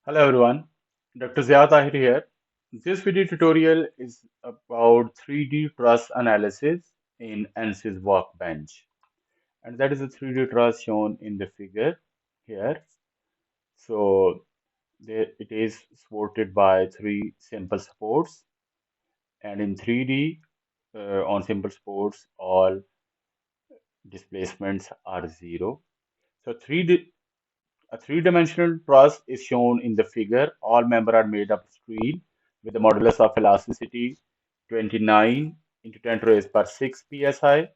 Hello everyone, Dr. Ziad Tahir here. This video tutorial is about 3D truss analysis in ANSYS Workbench. And that is a 3D truss shown in the figure here. So it is supported by three simple supports. And in 3D, on simple supports, all displacements are zero. So a three-dimensional truss is shown in the figure. All members are made of steel with a modulus of elasticity 29 into 10 to the raised power 6 psi,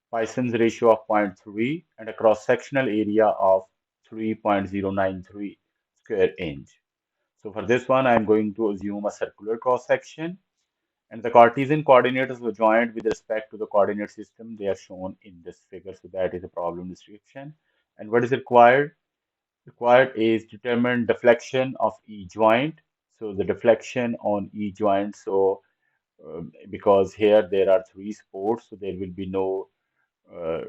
Poisson's ratio of 0.3, and a cross-sectional area of 3.093 square inch. So for this one, I'm going to assume a circular cross-section, and the Cartesian coordinates were joined with respect to the coordinate system. They are shown in this figure, so that is a problem description. And what is required? Required is determine deflection of each joint. So the deflection on each joint. So because here there are three supports, so there will be no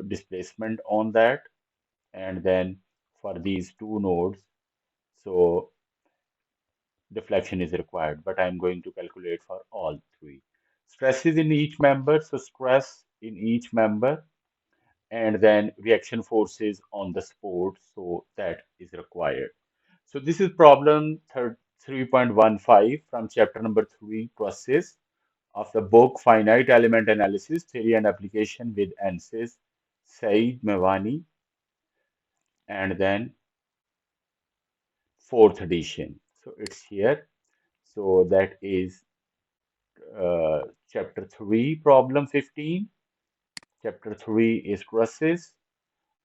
displacement on that. And then for these two nodes, so deflection is required, but I'm going to calculate for all three. Stresses in each member, so stress in each member, and then reaction forces on the support, so that is required. So this is problem 3.15 from chapter number 3, process of the book Finite Element Analysis, Theory and Application with ANSYS, Saeed Moaveni, and then fourth edition. So it's here. So that is chapter 3, problem 15. Chapter 3 is process,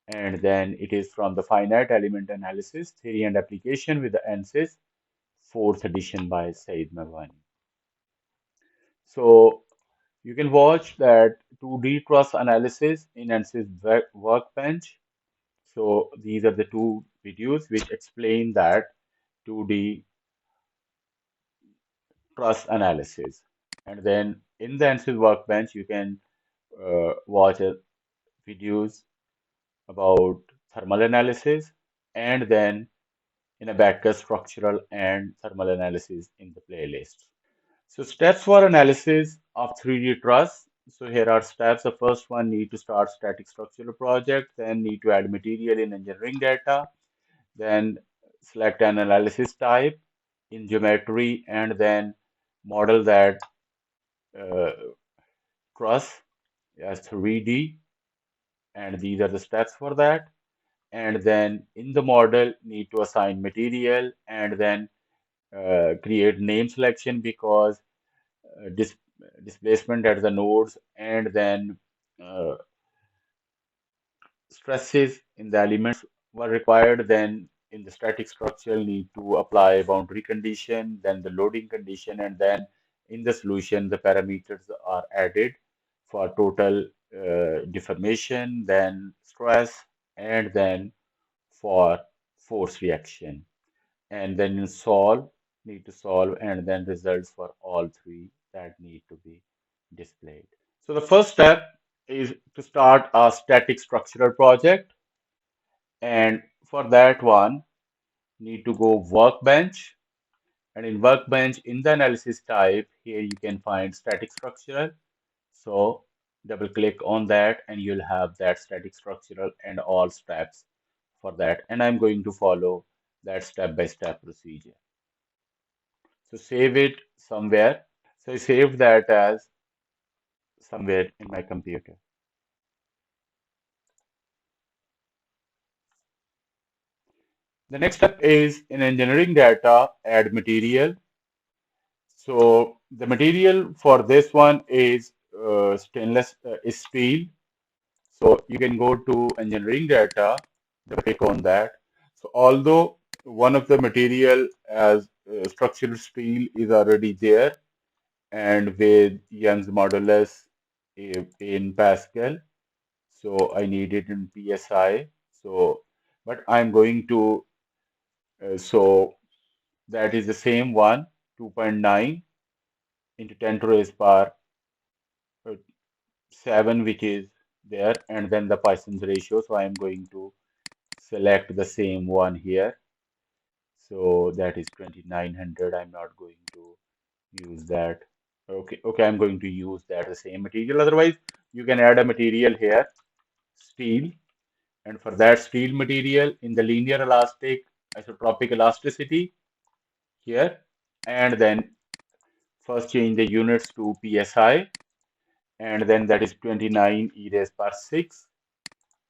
and then it is from the Finite Element Analysis, Theory and Application with the ANSYS, fourth edition by Saeed Moaveni. So you can watch that 2D truss analysis in ANSYS Workbench. So these are the two videos which explain that 2D truss analysis. And then in the ANSYS Workbench, you can watch videos about thermal analysis, and then in a backup structural and thermal analysis in the playlist. So steps for analysis of 3D truss. So here are steps. The first one, need to start static structural project, then need to add material in engineering data, then select an analysis type in geometry, and then model that uh, truss as 3D, and these are the steps for that. And then in the model, need to assign material, and then create name selection because dis displacement at the nodes, and then uh, stresses in the elements were required. Then in the static structure, need to apply boundary condition, then the loading condition, and then in the solution, the parameters are added for total deformation, then stress, and then for force reaction. And then in solve, need to solve, and then results for all three that need to be displayed. So the first step is to start a static structural project, and for that one need to go workbench, and in workbench in the analysis type here you can find static structural. So double click on that and you'll have that static structural and all steps for that, and I'm going to follow that step-by-step procedure. So save it somewhere. So I saved that as somewhere in my computer. The next step is in engineering data, add material. So the material for this one is stainless is steel. So you can go to engineering data, click on that. So although one of the material as structural steel is already there, and with Young's modulus in Pascal, so I need it in PSI. So, but I'm going to, so that is the same one, 2.9 into 10 to the raised power uh, 7, which is there, and then the Poisson's ratio. So I'm going to select the same one here. So that is 2900. I'm not going to use that. Okay, I'm going to use that the same material. Otherwise, you can add a material here, steel, and for that steel material in the linear elastic isotropic elasticity here, and then first change the units to psi, and then that is 29 e raised per 6,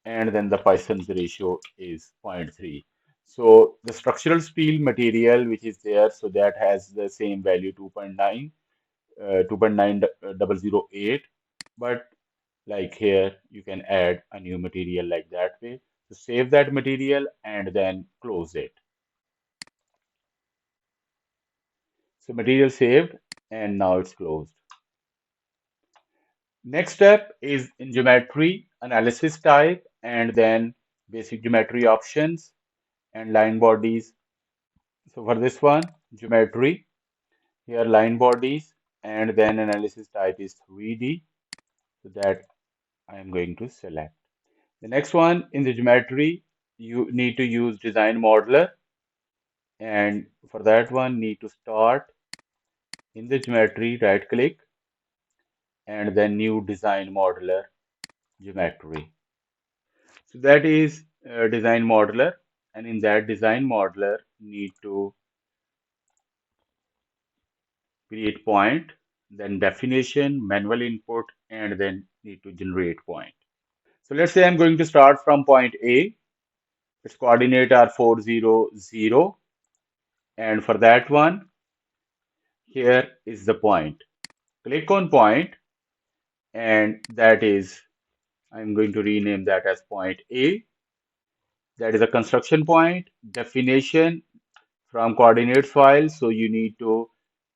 and then the Poisson's ratio is zero point 0.3. So the structural steel material which is there, so that has the same value 2.9, 2.9008, but like here you can add a new material like that way. So save that material and then close it. So material saved and now it's closed. Next step is in geometry analysis type and then basic geometry options and line bodies. So for this one, geometry, here line bodies, and then analysis type is 3D. So that I am going to select. The next one in the geometry, you need to use design modeler, and for that one, need to start in the geometry, right click, and then new design modeler geometry. So that is design modeler, and in that design modeler, need to create point, then definition, manual input, and then need to generate point. So let's say I'm going to start from point A. Its coordinate are 400, and for that one, here is the point. Click on point, and that is, I'm going to rename that as point A. That is a construction point. Definition from coordinates file. So you need to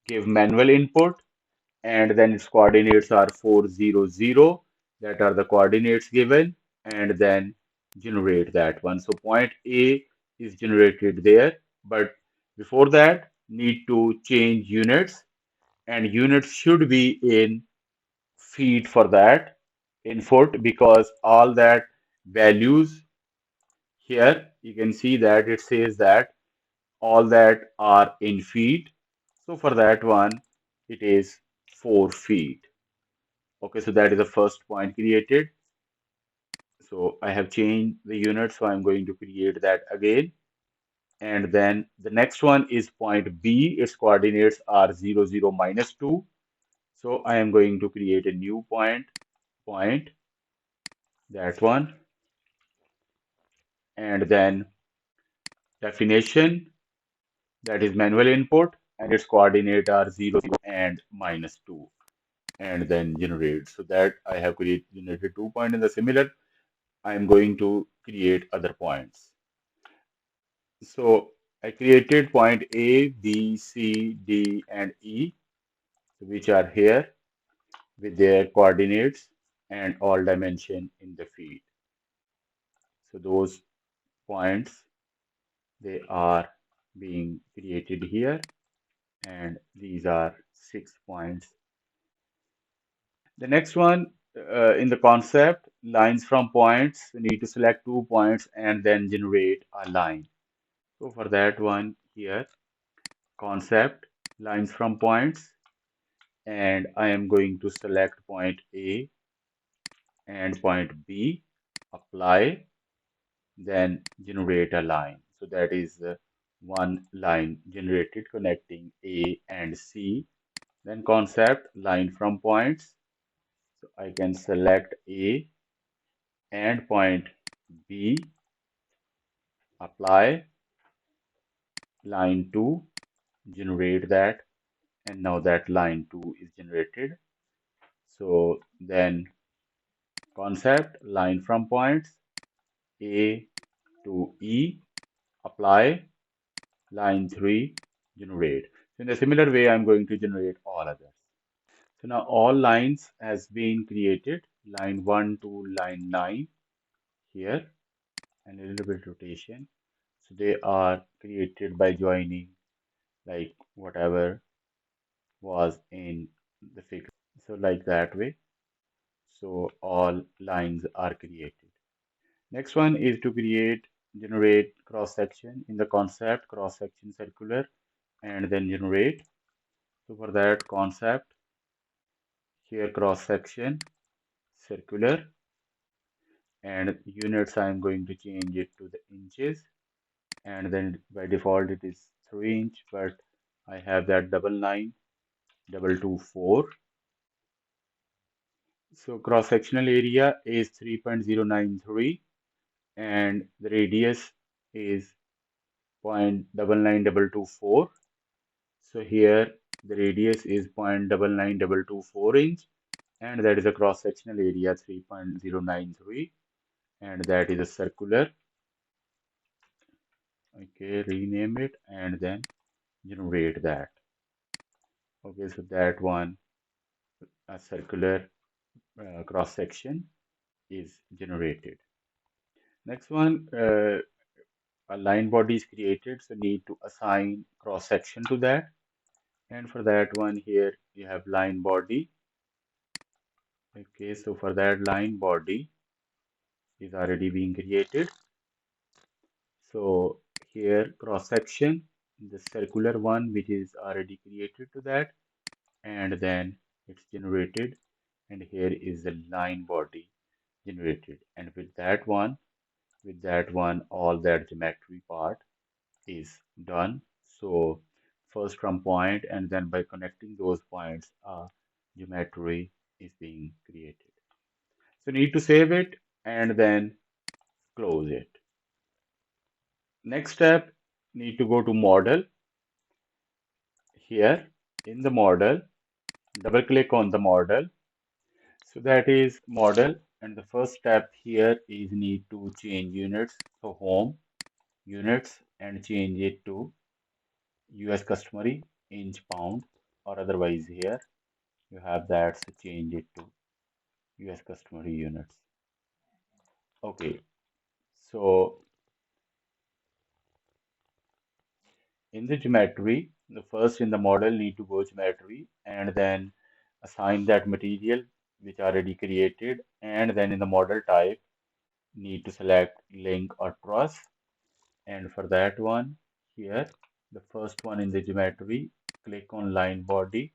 give manual input, and then its coordinates are 400. That are the coordinates given, and then generate that one. So point A is generated there, but before that, need to change units, and units should be in feet for that input because all that values here you can see that it says that all that are in feet. So for that one, it is 4 feet. Okay, so that is the first point created. So I have changed the unit, so I'm going to create that again. And then the next one is point B. Its coordinates are 0, 0, -2. So I am going to create a new point, that one. And then definition, that is manual input, and its coordinate are 0, 0, and -2. And then generate. So that I have generated 2 points in the similar. I am going to create other points. So I created point A, B, C, D, and E, which are here with their coordinates and all dimension in the field. So those points, they are being created here, and these are 6 points. The next one in the concept, lines from points, we need to select 2 points and then generate a line. So for that one here, concept, lines from points, and I am going to select point A and point B, apply, then generate a line. So that is one line generated connecting A and C. Then concept, line from points. So I can select A and point B, apply, line 2, generate that, and now that line 2 is generated. So then concept, line from points, A to E, apply, line 3, generate. So in a similar way, I'm going to generate all others. So now all lines has been created, line 1 to line 9 here, and a little bit rotation. So they are created by joining like whatever was in the figure. So like that way. So all lines are created. Next one is to create generate cross section in the concept cross section circular and then generate. So for that concept, here cross section circular and units I'm going to change it to the inches, and then by default it is 3 inch, but I have that 99224. So cross sectional area is 3.093 and the radius is 0.99224. So here the radius is 0.99224 inch, and that is a cross sectional area 3.093, and that is a circular. Okay, rename it and then generate that. Okay, so that one, a circular cross section is generated. Next one, a line body is created, so need to assign cross section to that. And for that one, here you have line body. Okay, so for that line body is already being created. So here cross section, the circular one which is already created to that, and then it's generated, and here is the line body generated, and with that one all that geometry part is done. So first from point, and then by connecting those points geometry is being created. So need to save it and then close it. Next step, need to go to model. Here in the model, double click on the model. So that is model, and the first step here is need to change units. So home units and change it to US customary inch pound, or otherwise here you have that, so change it to US customary units. Okay, so in the geometry, the first in the model need to go geometry and then assign that material which already created, and then in the model type need to select link or truss, and for that one here the first one in the geometry, click on line body,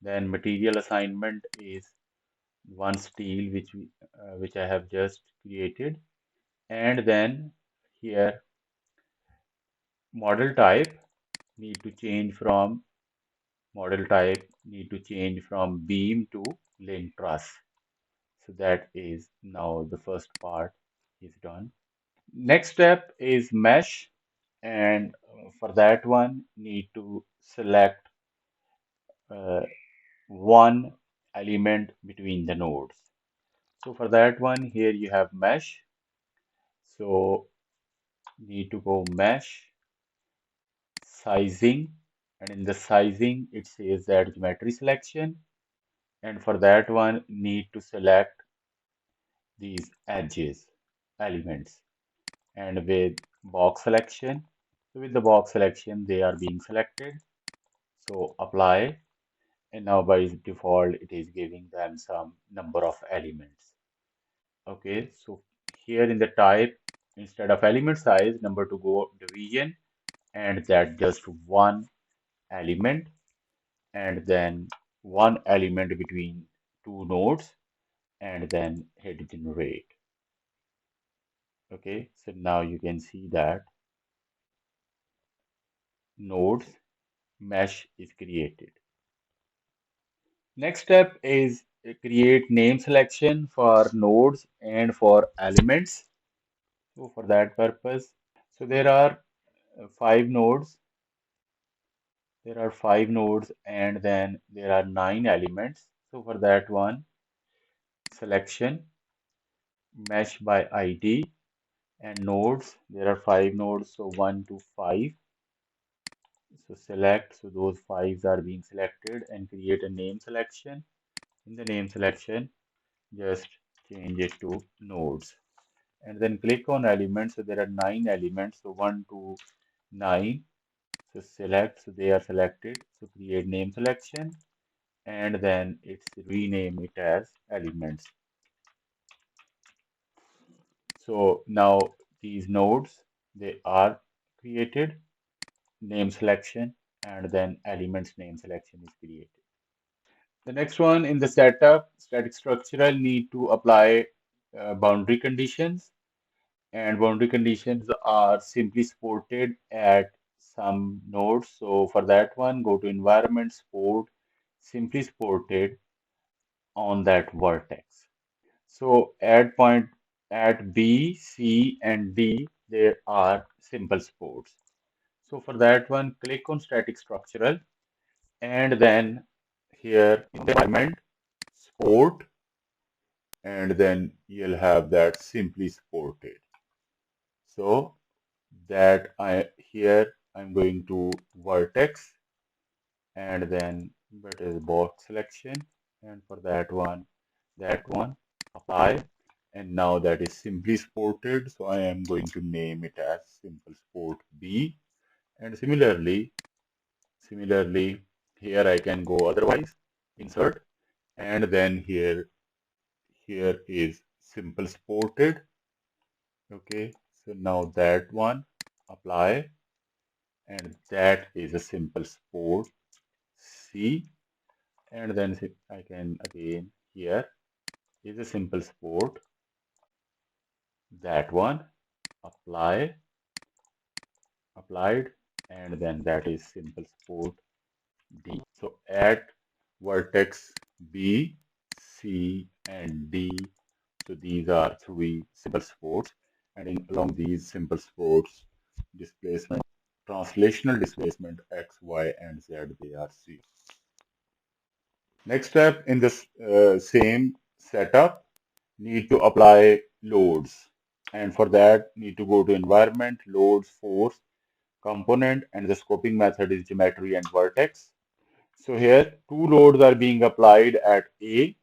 then material assignment is one steel which I have just created, and then here model type need to change from beam to link truss. So that is now the first part is done. Next step is mesh, and for that one need to select uh, one element between the nodes. So for that one here you have mesh, so need to go mesh sizing, and in the sizing it says that geometry selection, and for that one need to select these edges elements, and with box selection, so with the box selection they are being selected, so apply, and now by default it is giving them some number of elements. Okay, so here in the type, instead of element size, number to go division, and that just one element, and then one element between two nodes, and then hit generate. Okay, so now you can see that nodes mesh is created. Next step is create name selection for nodes and for elements. So for that purpose, so there are five nodes. There are five nodes, and then there are 9 elements. So for that one, selection mesh by ID, and nodes. There are five nodes, so 1 to 5. So select. So those fives are being selected, and create a name selection. In the name selection, just change it to nodes, and then click on elements. So there are 9 elements, so 1 to 9. So select, so they are selected, so create name selection, and then it's rename it as elements. So now these nodes, they are created, name selection, and then elements name selection is created. The next one in the setup, static structural need to apply boundary conditions, and boundary conditions are simply supported at some nodes. So for that one, go to environment support, simply supported on that vertex. So at B, C, and D, there are simple supports. So for that one, click on static structural, and then here in the environment support, and then you'll have that simply supported. So that I'm going to vertex, and then that is box selection, and for that one apply, and now that is simply supported, so I am going to name it as simple support B. And similarly here I can go otherwise, insert, and then here is simple supported. Okay, so now that one apply, and that is a simple support C, and then I can again, here is a simple support, that one applied, and then that is simple support D. So at vertex B, C, and D, so these are three simple supports, and along these simple supports, displacement, translational displacement X, Y, and Z, they are C. Next step in this same setup, need to apply loads, and for that need to go to environment, loads, force, component, and the scoping method is geometry and vertex. So here two loads are being applied at A,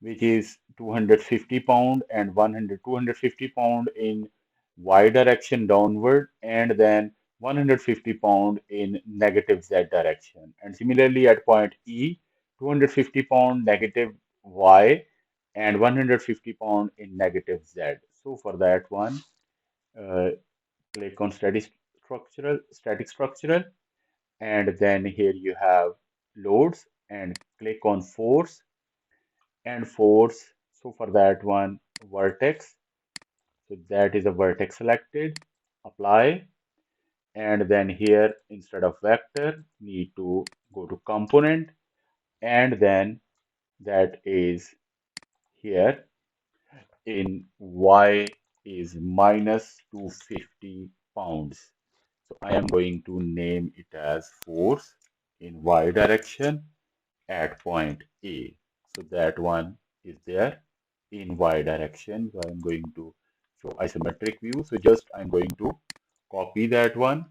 which is 250 pound and 250 pound in y direction downward, and then 150 pound in negative z direction. And similarly at point E, 250 pound negative y and 150 pound in negative z. So for that one, uh, click on static structural, and then here you have loads, and click on force and force. So for that one, vertex, so that is a vertex selected, apply, and then here instead of vector need to go to component, and then that is here in y is minus 250 pounds. So I am going to name it as force in y direction at point A. So that one is there in y direction. So I'm going to show isometric view. So just I'm going to copy that one.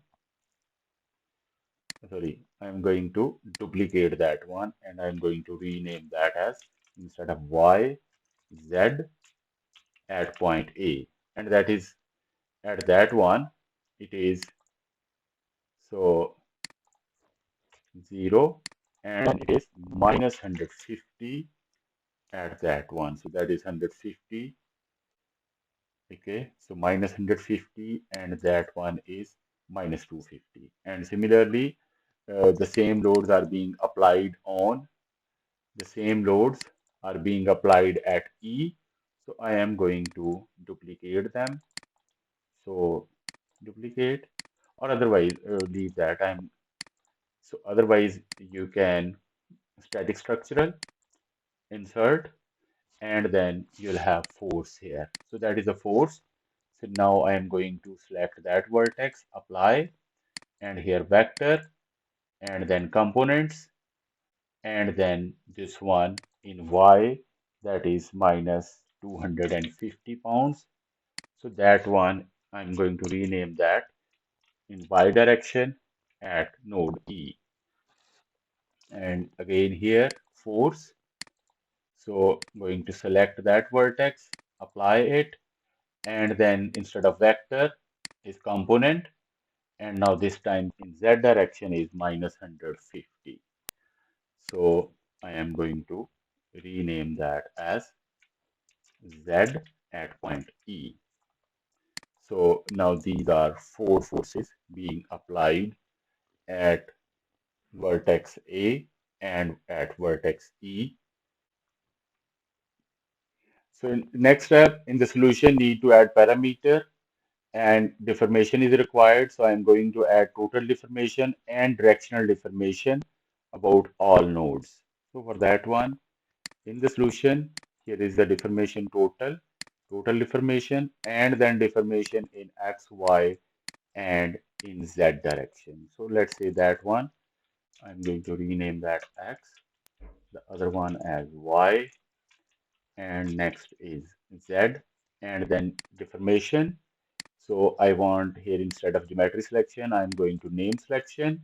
Sorry, I'm going to duplicate that one, and I'm going to rename that as, instead of y, z at point A. And that is at that one, it is so 0, and it is minus 150 at that one. So that is 150. Okay, so minus 150, and that one is minus 250. And similarly, the same loads are being applied at E. So I am going to duplicate them. So duplicate, or otherwise leave that. So otherwise you can static structural, insert, and then you'll have force here. So that is a force. So now I am going to select that vertex, apply, and here vector, and then components, and then this one in y, that is minus 250 pounds. So that one I'm going to rename that in y direction at node E. And again here force. So I'm going to select that vertex, apply it, and then instead of vector is component, and now this time in z direction is minus 150. So I am going to rename that as z at point E. So now these are four forces being applied at vertex A and at vertex E. So next step in the solution, need to add parameter and deformation is required. So I'm going to add total deformation and directional deformation about all nodes. So for that one, in the solution, here is the deformation total deformation, and then deformation in X, Y, and in Z direction. So let's say that one, I'm going to rename that X, the other one as Y, and next is Z, and then deformation. So I want here instead of geometry selection, I'm going to name selection.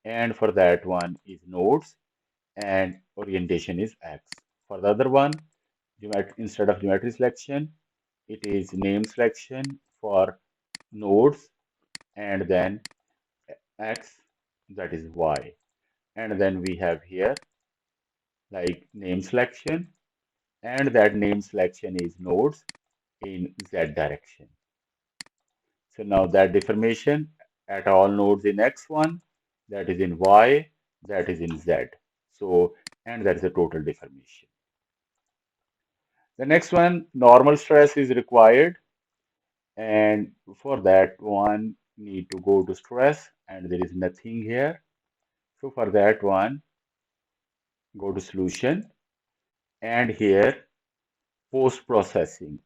And for that one is nodes and orientation is X. For the other one, instead of geometry selection, it is name selection for nodes and then X, that is Y. And then we have here like name selection, and that name selection is nodes in Z direction. So now that deformation at all nodes in X1, that is in Y, that is in Z. So, and that is the total deformation. The next one, normal stress is required. And for that one, need to go to stress, and there is nothing here. So for that one, go to solution, and here post processing.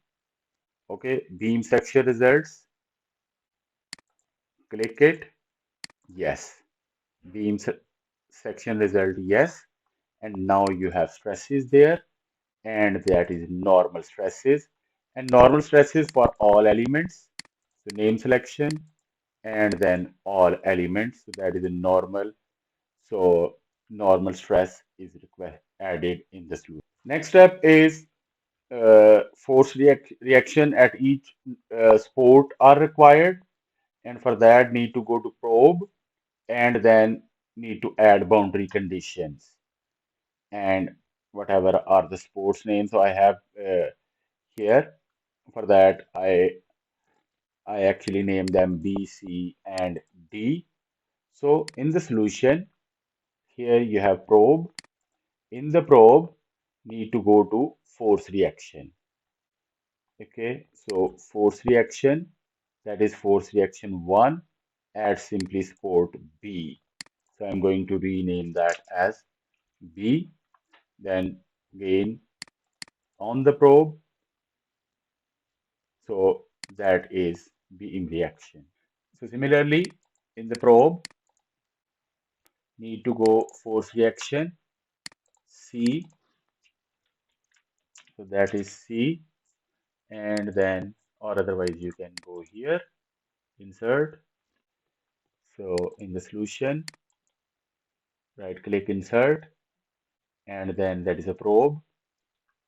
Okay, beam section results, click it, yes. Beam section result, yes. And now you have stresses there, and that is normal stresses, and normal stresses for all elements. So name selection and then all elements, so that is a normal. So normal stress is added in the solution. Next step is force reaction at each sport are required, and for that need to go to probe and then need to add boundary conditions and whatever are the sports names. So I have here for that I actually name them B, C, and D. So in the solution, here you have probe. In the probe, need to go to force reaction. Okay, so force reaction, that is force reaction 1 at simply sport B. So I'm going to rename that as B. Then again on the probe, so that is beam reaction. So similarly, in the probe, need to go force reaction C, so that is C, and then or otherwise you can go here, insert. So in the solution, right click insert, and then that is a probe,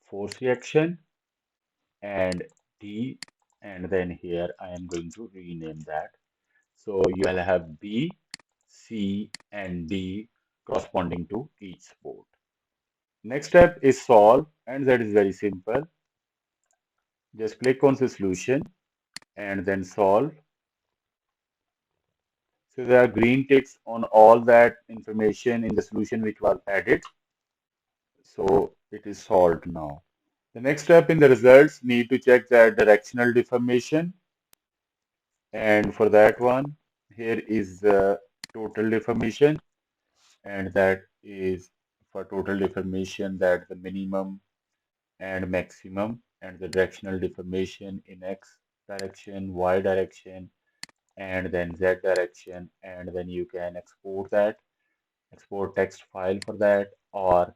force reaction, and D, and then here I am going to rename that. So you will have B, C, and D corresponding to each sport. Next step is solve, and that is very simple. Just click on the solution and then solve. So there are green ticks on all that information in the solution which was added. So it is solved now. The next step in the results, need to check that directional deformation. And for that one, here is the total deformation, and that is for total deformation that the minimum and maximum, and the directional deformation in X direction, Y direction, and then Z direction, and then you can export that, export text file for that, or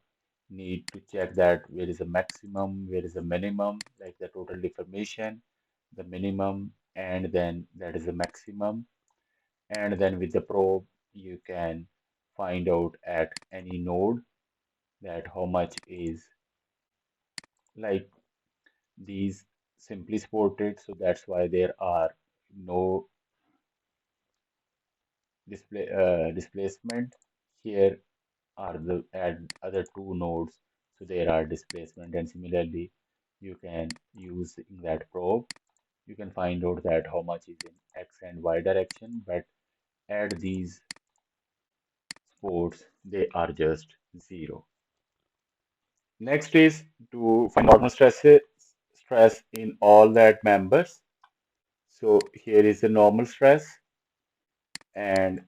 need to check that where is the maximum, where is the minimum, like the total deformation, the minimum, and then that is the maximum. And then with the probe, you can find out at any node that how much is like these simply supported. So that's why there are no displacement. Here are the add other two nodes. So there are displacement, and similarly you can use in that probe you can find out that how much is in X and Y direction, but at these sports, they are just zero. Next is to find normal stress in all that members. So here is the normal stress, and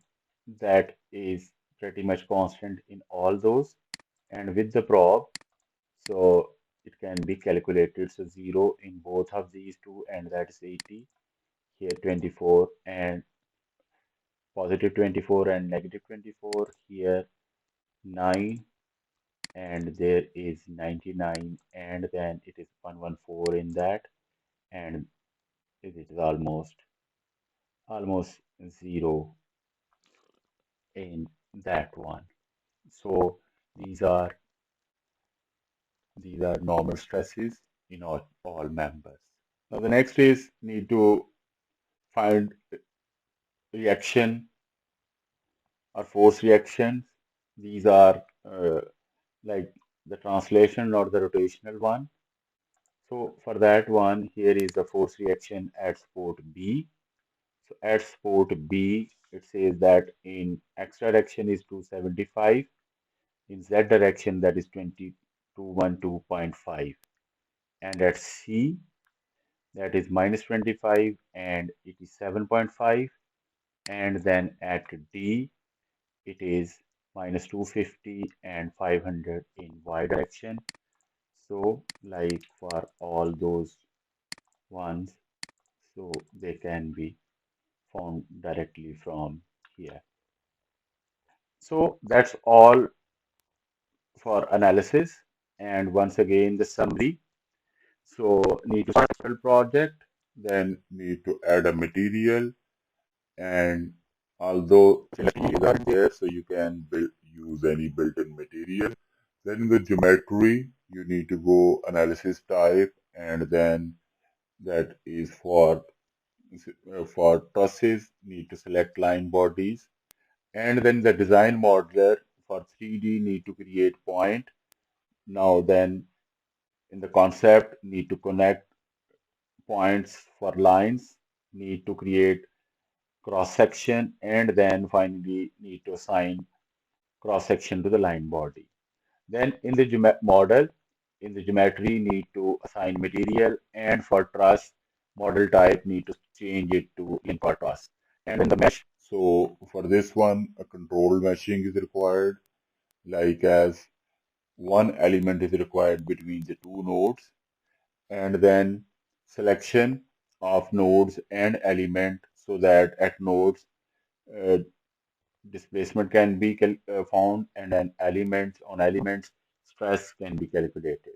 that is pretty much constant in all those. And with the probe, so it can be calculated. So zero in both of these two, and that's 80. Here 24 and positive 24 and negative 24. Here 9 and there is 99, and then it is 114 in that, and it is almost zero in that one. So these are normal stresses in all members. Now the next is need to find reaction or force reactions. These are like the translation or the rotational one. So for that one, here is the force reaction at sport B. So at sport B, it says that in X direction is 275, in Z direction that is 2212.5, and at C that is minus 25 and it is 7.5, and then at D it is minus 250 and 500 in Y direction. So like for all those ones, so they can be found directly from here. So that's all for analysis. And once again, the summary. So need to start a project, then need to add a material, and although facilities are there, so you can use any built-in material. Then in the geometry, you need to go analysis type, and then that is for trusses, need to select line bodies, and then the design modeler for 3D need to create point. Now then in the concept need to connect points for lines, need to create cross section, and then finally need to assign cross section to the line body. Then in the model, in the geometry need to assign material, and for truss model type need to change it to link or truss. And in the mesh, so for this one a control meshing is required, like as one element is required between the two nodes, and then selection of nodes and element so that at nodes uh, displacement can be found, and then elements on elements stress can be calculated.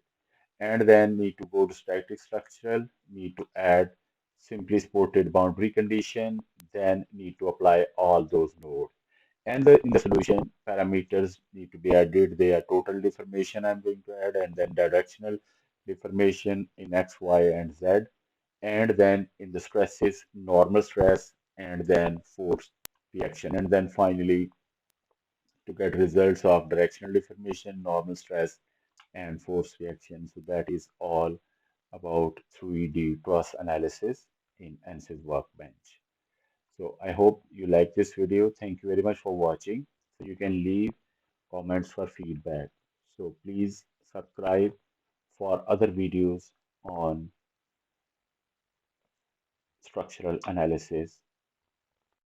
And then need to go to static structural, need to add simply supported boundary condition, then need to apply all those nodes. And in the solution, parameters need to be added. They are total deformation I'm going to add, and then directional deformation in X, Y, and Z. And then in the stresses, normal stress, and then force reaction. And then finally, to get results of directional deformation, normal stress, and force reaction. So that is all about 3D truss analysis in ANSYS Workbench. So I hope you like this video. Thank you very much for watching. So you can leave comments for feedback. So please subscribe for other videos on structural analysis